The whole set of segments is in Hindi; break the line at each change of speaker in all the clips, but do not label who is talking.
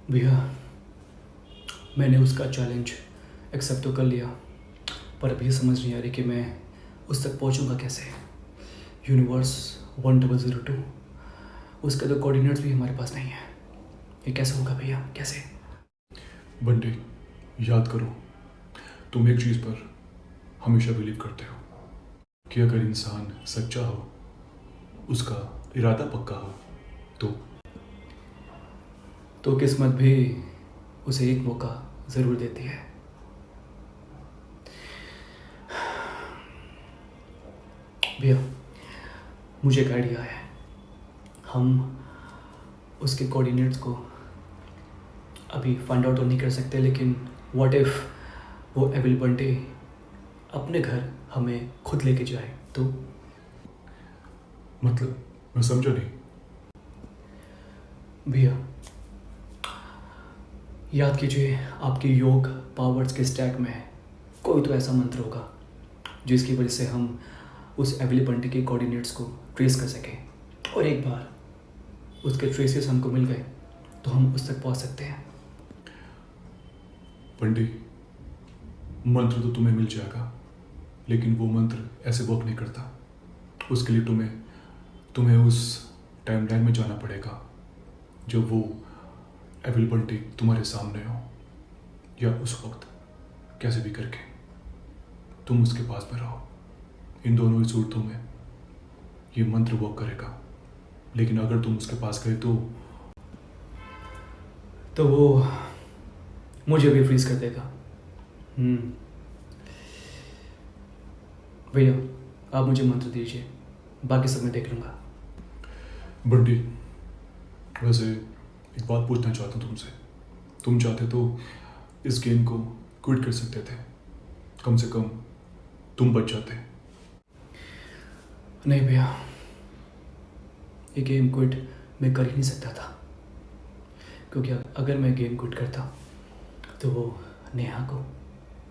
भैया, मैंने उसका चैलेंज एक्सेप्ट तो कर लिया, पर अभी समझ नहीं आ रही कि मैं उस तक पहुंचूंगा कैसे। यूनिवर्स 1002, उसके तो कोऑर्डिनेट्स भी हमारे पास नहीं है। ये कैसे होगा भैया, कैसे?
बंटी, याद करो, तुम एक चीज़ पर हमेशा बिलीव करते हो कि अगर इंसान सच्चा हो, उसका इरादा पक्का हो, तो
किस्मत भी उसे एक मौका ज़रूर देती है। भैया, मुझे एक आइडिया है। हम उसके कोऑर्डिनेट्स को अभी फाइंड आउट तो नहीं कर सकते, लेकिन व्हाट इफ़ वो एविल बंटे अपने घर हमें खुद लेके जाए तो?
मतलब मैं समझा नहीं।
भैया, याद कीजिए, आपकी योग पावर्स के स्टैक में कोई तो ऐसा मंत्र होगा जिसकी वजह से हम उस एविल बंटे के कोऑर्डिनेट्स को ट्रेस कर सकें, और एक बार उसके ट्रेसेस हमको मिल गए तो हम उस तक पहुंच सकते हैं।
बंटी, मंत्र तो तुम्हें मिल जाएगा, लेकिन वो मंत्र ऐसे वर्क नहीं करता। उसके लिए तुम्हें उस टाइमलाइन में जाना पड़ेगा जब वो एविल बंटी तुम्हारे सामने हो, या उस वक्त कैसे भी करके तुम उसके पास में रहो। इन दोनों ही सूरतों में ये मंत्र वर्क करेगा, लेकिन अगर तुम उसके पास गए
तो वो मुझे भी फ्रीज कर देगा। भैया, आप मुझे मंत्र दीजिए, बाकी सब मैं देख लूँगा।
बंटी, वैसे एक बात पूछना चाहता हूँ तुमसे। तुम चाहते तो इस गेम को क्विट कर सकते थे, कम से कम तुम बच जाते।
नहीं भैया, ये गेम क्विट मैं कर ही नहीं सकता था, क्योंकि अगर मैं गेम क्विट करता तो वो नेहा को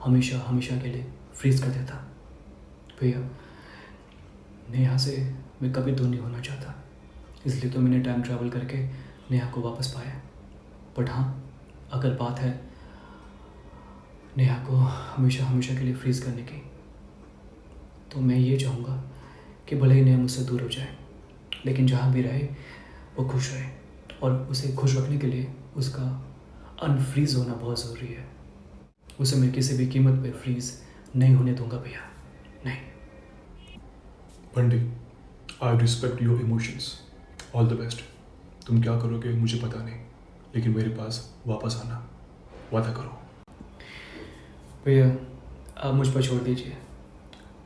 हमेशा हमेशा के लिए फ्रीज कर देता। भैया, नेहा से मैं कभी दूर नहीं होना चाहता, इसलिए तो मैंने टाइम ट्रैवल करके नेहा को वापस पाया। बट हाँ, अगर बात है नेहा को हमेशा हमेशा के लिए फ्रीज करने की, तो मैं ये चाहूँगा कि भले ही नेहा मुझसे दूर हो जाए, लेकिन जहाँ भी रहे वो खुश रहे, और उसे खुश रखने के लिए उसका अनफ्रीज होना बहुत ज़रूरी है। उसे मैं किसी भी कीमत पर फ्रीज नहीं होने दूंगा भैया, नहीं।
Bunty, I respect your emotions, all the best. तुम क्या करोगे मुझे पता नहीं, लेकिन मेरे पास वापस आना, वादा करो।
भैया, आप मुझ पर छोड़ दीजिए,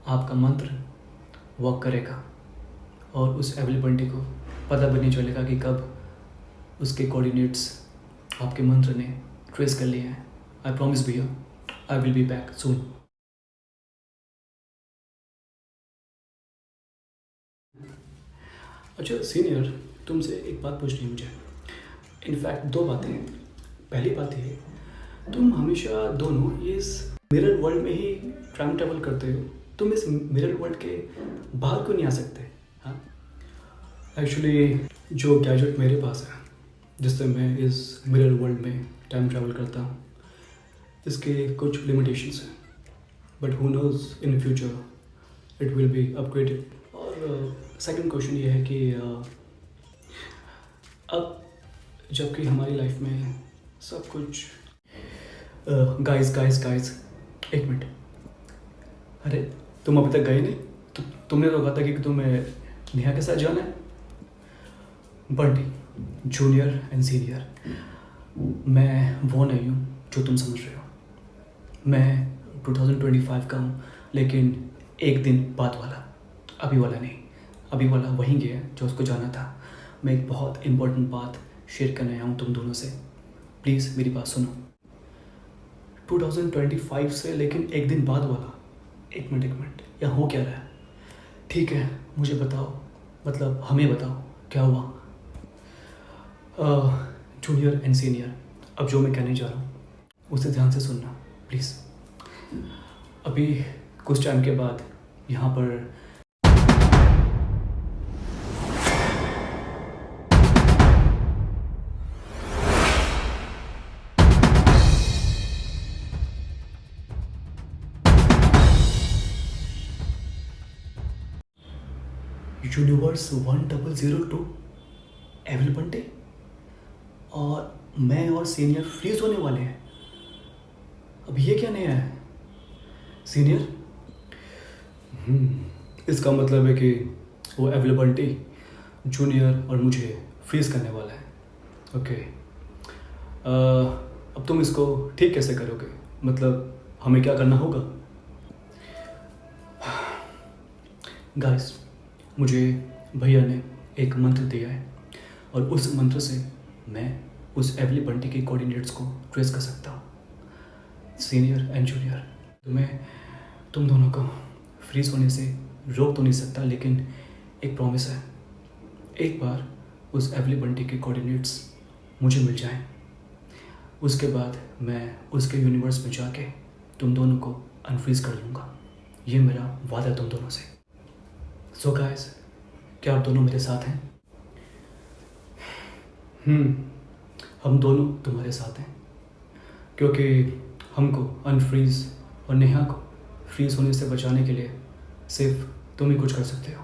आपका मंत्र वर्क करेगा, और उस एविल बंटी को पता भी नहीं चलेगा कि कब उसके कोऑर्डिनेट्स आपके मंत्र ने ट्रेस कर लिए हैं। आई प्रॉमिस भैया, I will be back soon. अच्छा सीनियर, तुमसे एक बात पूछनी है मुझे। इनफैक्ट दो बातें। पहली बात ये, तुम हमेशा दोनों इस मिरर वर्ल्ड में ही टाइम ट्रैवल करते हो, तुम इस मिरर वर्ल्ड के बाहर क्यों नहीं आ सकते? हाँ, एक्चुअली जो गैजेट मेरे पास है जिससे मैं इस मिरर वर्ल्ड में टाइम ट्रैवल करता हूँ, इसके कुछ लिमिटेशंस हैं, but who nose in future it will be upgraded. और सेकंड क्वेश्चन ये है कि अब जबकि हमारी लाइफ में सब कुछ गाइस एक मिनट, अरे तुम अभी तक गए नहीं? तुमने तो कहा था कि तुम्हें नेहा के साथ जाना है। बंटी, जूनियर एंड सीनियर, मैं वो नहीं हूँ जो तुम समझ रहे हो। मैं 2025 का हूँ, लेकिन एक दिन बाद वाला, अभी वाला नहीं। अभी वाला वहीं गया जो उसको जाना था। मैं एक बहुत इम्पोर्टेंट बात शेयर करने आया हूँ तुम दोनों से, प्लीज़ मेरी बात सुनो। 2025 से लेकिन एक दिन बाद वाला। एक मिनट, यहाँ हो क्या रहा है? ठीक है, मुझे बताओ, मतलब हमें बताओ क्या हुआ। जूनियर एंड सीनियर, अब जो मैं कहने जा रहा हूँ उसे ध्यान से सुनना प्लीज़। अभी कुछ टाइम के बाद यहाँ पर यूनिवर्स 1002 एविल बंटे, और मैं और सीनियर फ्रीज होने वाले हैं। अब ये क्या नया है सीनियर? इसका मतलब है कि वो एविल बंटे जूनियर और मुझे फ्रीज करने वाला है। ओके, अब तुम इसको ठीक कैसे करोगे? मतलब हमें क्या करना होगा? गाइस, मुझे भैया ने एक मंत्र दिया है और उस मंत्र से मैं उस एविल बंटी के कोऑर्डिनेट्स को ट्रेस कर सकता हूँ। सीनियर एंड जूनियर, तुम दोनों को फ्रीज होने से रोक तो नहीं सकता, लेकिन एक प्रॉमिस है, एक बार उस एविल बंटी के कोऑर्डिनेट्स मुझे मिल जाएं, उसके बाद मैं उसके यूनिवर्स में जाके तुम दोनों को अनफ्रीज कर लूँगा। ये मेरा वादा है तुम दोनों से। सो गाइस, क्या आप दोनों मेरे साथ हैं? हम दोनों तुम्हारे साथ हैं, क्योंकि हमको अनफ्रीज और नेहा को फ्रीज होने से बचाने के लिए सिर्फ तुम ही कुछ कर सकते हो।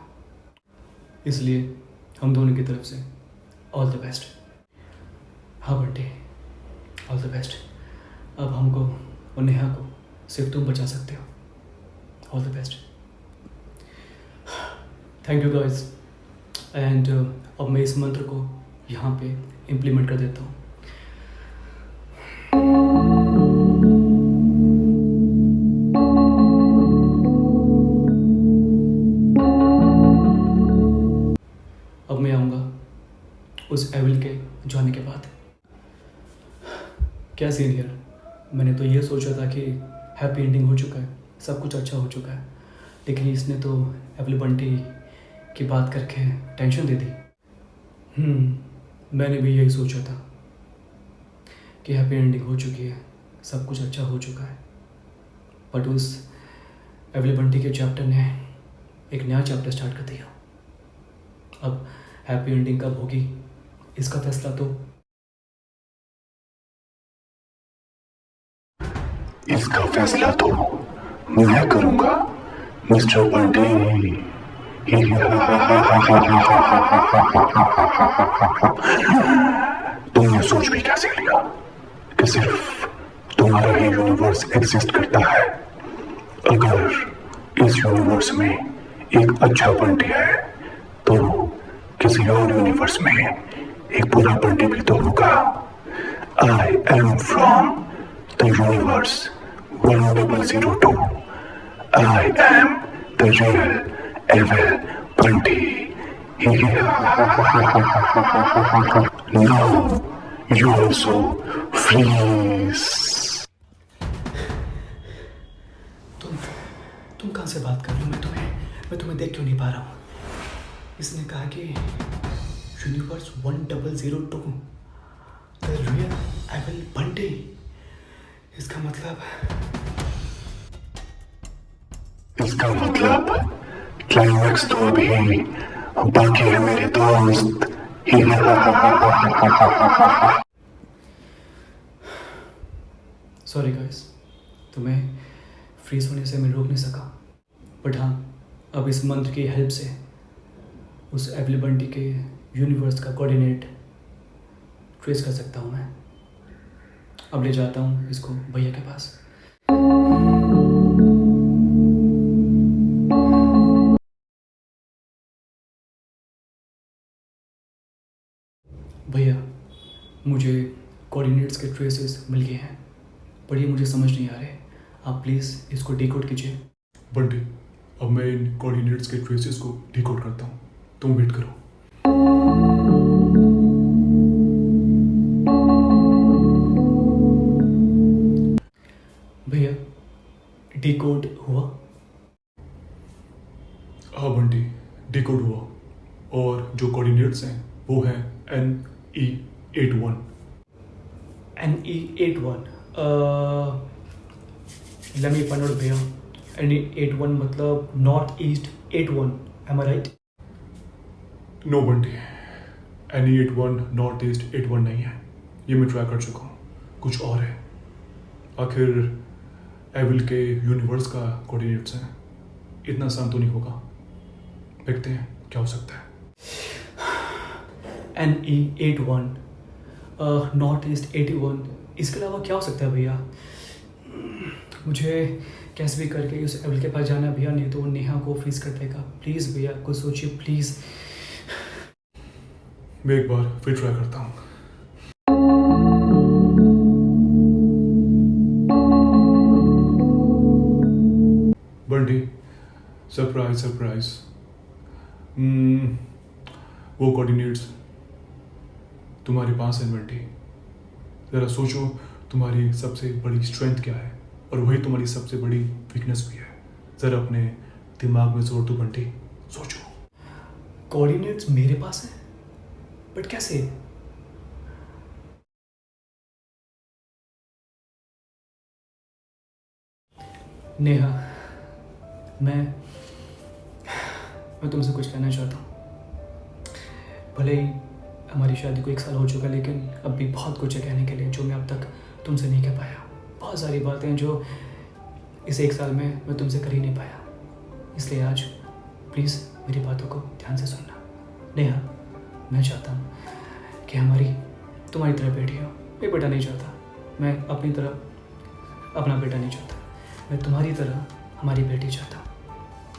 इसलिए हम दोनों की तरफ से ऑल द बेस्ट। हाँ बंटी, ऑल द बेस्ट। अब हमको और नेहा को सिर्फ तुम बचा सकते हो। All the best. Thank you guys. And अब मैं इस मंत्र को यहाँ पे इम्प्लीमेंट कर देता हूँ। अब मैं आऊँगा उस एविल के जाने के बाद। क्या सीनियर, मैंने तो ये सोचा था कि हैप्पी एंडिंग हो चुका है, सब कुछ अच्छा हो चुका है, लेकिन इसने तो एविल बंटी की बात करके टेंशन दे दी। मैंने भी यही सोचा था कि हैप्पी एंडिंग हो चुकी है, सब कुछ अच्छा हो चुका है, बट उस एविल बंटी के चैप्टर ने एक नया चैप्टर स्टार्ट कर दिया। अब हैप्पी एंडिंग कब होगी इसका फैसला तो
मैं करूंगा मिस्टर बंटी। तुमने सोच भी कैसे लिया कि सिर्फ तुम्हारा ही यूनिवर्स एग्जिस्ट करता है? अगर इस यूनिवर्स में एक अच्छा बंटी है तो किसी और यूनिवर्स में एक बुरा बंटी भी तो होगा। I am from the universe 1002. I am the real evil Bunty. Now you also freeze.
तुम कहाँ से बात कर रहे हो? मैं तुम्हें देख क्यों नहीं पा रहा हूँ? इसने कहा कि universe 1002 the real evil Bunty. इसका मतलब
क्लाइमैक्स तो अभी बाकी है मेरे दोस्त।
सॉरी गाइस, तुम्हें फ्रीज होने से मैं रोक नहीं सका, बट हाँ, अब इस मंत्र की हेल्प से उस एविल बंटी के यूनिवर्स का कोऑर्डिनेट ट्रेस कर सकता हूँ मैं। अब ले जाता हूँ इसको भैया के पास। भैया, मुझे कोऑर्डिनेट्स के ट्रेसेस मिल गए हैं, पर ये मुझे समझ नहीं आ रहे। आप प्लीज़ इसको डिकोड कीजिए।
बंटी, अब मैं इन कोऑर्डिनेट्स के ट्रेसेस को डिकोड करता हूँ, तुम वेट करो।
भैया, डिकोड हुआ?
हाँ बंटी, डिकोड हुआ, और जो कोऑर्डिनेट्स हैं वो हैं NE81।
NE81, let me find out भैया। NE81 मतलब north east 81, am I right?
No Bunty, NE81 north east 81 नहीं है, ये मैं ट्राई कर चुका हूँ, कुछ और है। आखिर एविल के यूनिवर्स का कोऑर्डिनेट्स हैं, इतना आसान तो नहीं होगा। देखते हैं क्या हो सकता है?
NE81 नॉर्थ ईस्ट 81, इसके अलावा क्या हो सकता है भैया? मुझे कैसे भी करके उस एवल के पास जाना है भैया, नहीं तो वो नेहा को फ्रीज कर देगा। प्लीज़ भैया कुछ सोचिए प्लीज़।
मैं एक बार फिर ट्राई करता हूँ। Bunty, surprise surprise. वो कोऑर्डिनेट्स तुम्हारे पास है बंटी। ज़रा सोचो तुम्हारी सबसे बड़ी स्ट्रेंथ क्या है, और वही तुम्हारी सबसे बड़ी वीकनेस भी है। ज़रा अपने दिमाग में जोर दो बंटी, सोचो।
कोऑर्डिनेट्स मेरे पास है, बट कैसे? नेहा, मैं तुमसे कुछ कहना चाहता हूँ। भले ही हमारी शादी को 1 साल हो चुका, लेकिन अब भी बहुत कुछ है कहने के लिए जो मैं अब तक तुमसे नहीं कह पाया। बहुत सारी बातें जो इस 1 साल में मैं तुमसे कर ही नहीं पाया। इसलिए आज प्लीज़ मेरी बातों को ध्यान से सुनना। नेहा, मैं चाहता हूँ कि हमारी तुम्हारी तरह बेटी हो। मैं बेटा नहीं चाहता, मैं अपनी तरह अपना बेटा नहीं चाहता, मैं तुम्हारी तरह हमारी बेटी चाहता हूँ।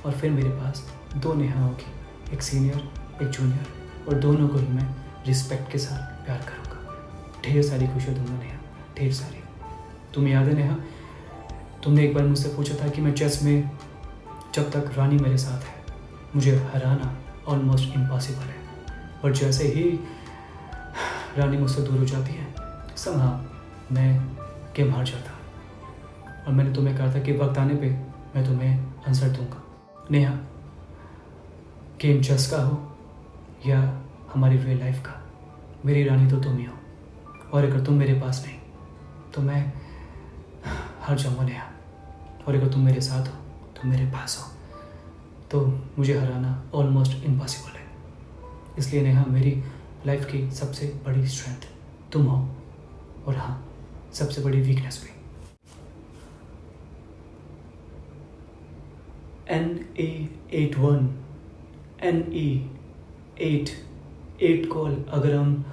और फिर मेरे पास 2 नेहा होगी, एक सीनियर एक जूनियर, और दोनों को ही मैं रिस्पेक्ट के साथ प्यार करूँगा। ढेर सारी खुशियाँ दूंगा नेहा, ढेर सारी। तुम्हें याद है नेहा, तुमने एक बार मुझसे पूछा था कि मैं चेस में जब तक रानी मेरे साथ है मुझे हराना ऑलमोस्ट इम्पॉसिबल है, और जैसे ही रानी मुझसे दूर हो जाती है समहाउ मैं गेम हार जाता। और मैंने तुम्हें कहा था कि वक्त आने पे मैं तुम्हें आंसर दूंगा। नेहा, गेम चेस का हो या हमारी रियल लाइफ का, मेरी रानी तो तुम ही हो, और अगर तुम मेरे पास नहीं तो मैं हार जाऊंगा नेहा, और अगर तुम मेरे साथ हो, तुम मेरे पास हो, तो मुझे हराना ऑलमोस्ट इम्पॉसिबल है। इसलिए नेहा, मेरी लाइफ की सबसे बड़ी स्ट्रेंथ तुम हो, और हाँ, सबसे बड़ी वीकनेस भी। NE81 8 को अगर हम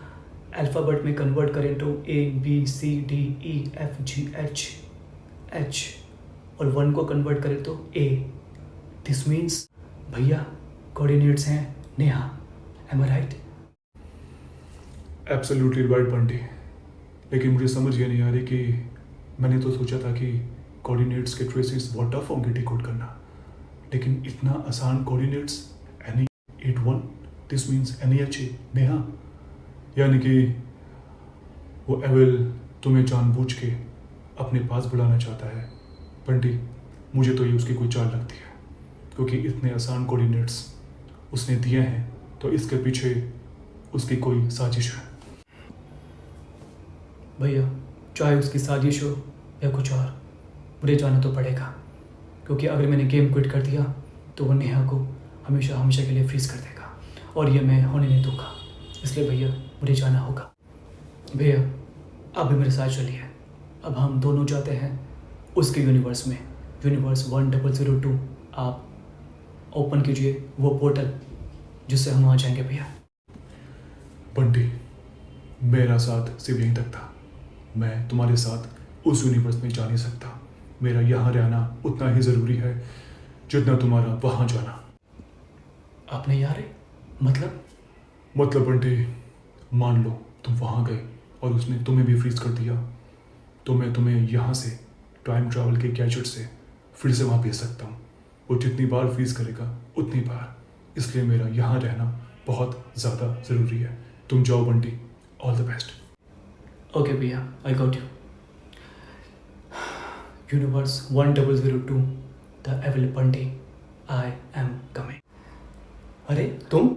अल्फ़ाबेट में कन्वर्ट करें तो ABCDEFGH और 1 को कन्वर्ट करें तो A। दिस मीन्स भैया कोऑर्डिनेट्स हैं Neha. M I right?
Absolutely right Bunty, लेकिन मुझे समझ ये नहीं आ रही कि मैंने तो सोचा था कि कोऑर्डिनेट्स के ट्रेसेस बहुत टफ होंगे डिकोड करना, लेकिन इतना आसान coordinates. NE81 this means NEHA Neha, यानी कि वो एवल तुम्हें जानबूझ के अपने पास बुलाना चाहता है। बंटी, मुझे तो ये उसकी कोई चाल लगती है, क्योंकि इतने आसान कोऑर्डिनेट्स उसने दिए हैं तो इसके पीछे उसकी कोई साजिश है।
भैया, चाहे उसकी साजिश हो या कुछ और, मुझे जाना तो पड़ेगा, क्योंकि अगर मैंने गेम क्विट कर दिया तो वो नेहा को हमेशा हमेशा के लिए फ्रीज कर देगा, और ये मैं होने नहीं दूंगा। इसलिए भैया मुझे जाना होगा। भैया, आप भी मेरे साथ चलिए। अब हम दोनों जाते हैं उसके यूनिवर्स में, यूनिवर्स 1002। आप ओपन कीजिए वो पोर्टल जिससे हम वहाँ जाएंगे भैया।
बंटी, मेरा साथ सिर्फ यहीं तक था, मैं तुम्हारे साथ उस यूनिवर्स में जा नहीं सकता। मेरा यहाँ रहना उतना ही ज़रूरी है जितना तुम्हारा वहाँ जाना।
आपने यार मतलब
बंटी, मान लो तुम वहाँ गए और उसने तुम्हें भी फ्रीज कर दिया, तो मैं तुम्हें यहाँ से टाइम ट्रैवल के गैजेट से फिर से वहाँ भेज सकता हूँ। वो जितनी बार फ्रीज करेगा उतनी बार, इसलिए मेरा यहाँ रहना बहुत ज़्यादा ज़रूरी है। तुम जाओ Bunty, all the best.
Okay भैया, I got you. Universe 1002, the evil Bunty, I am coming. अरे तुम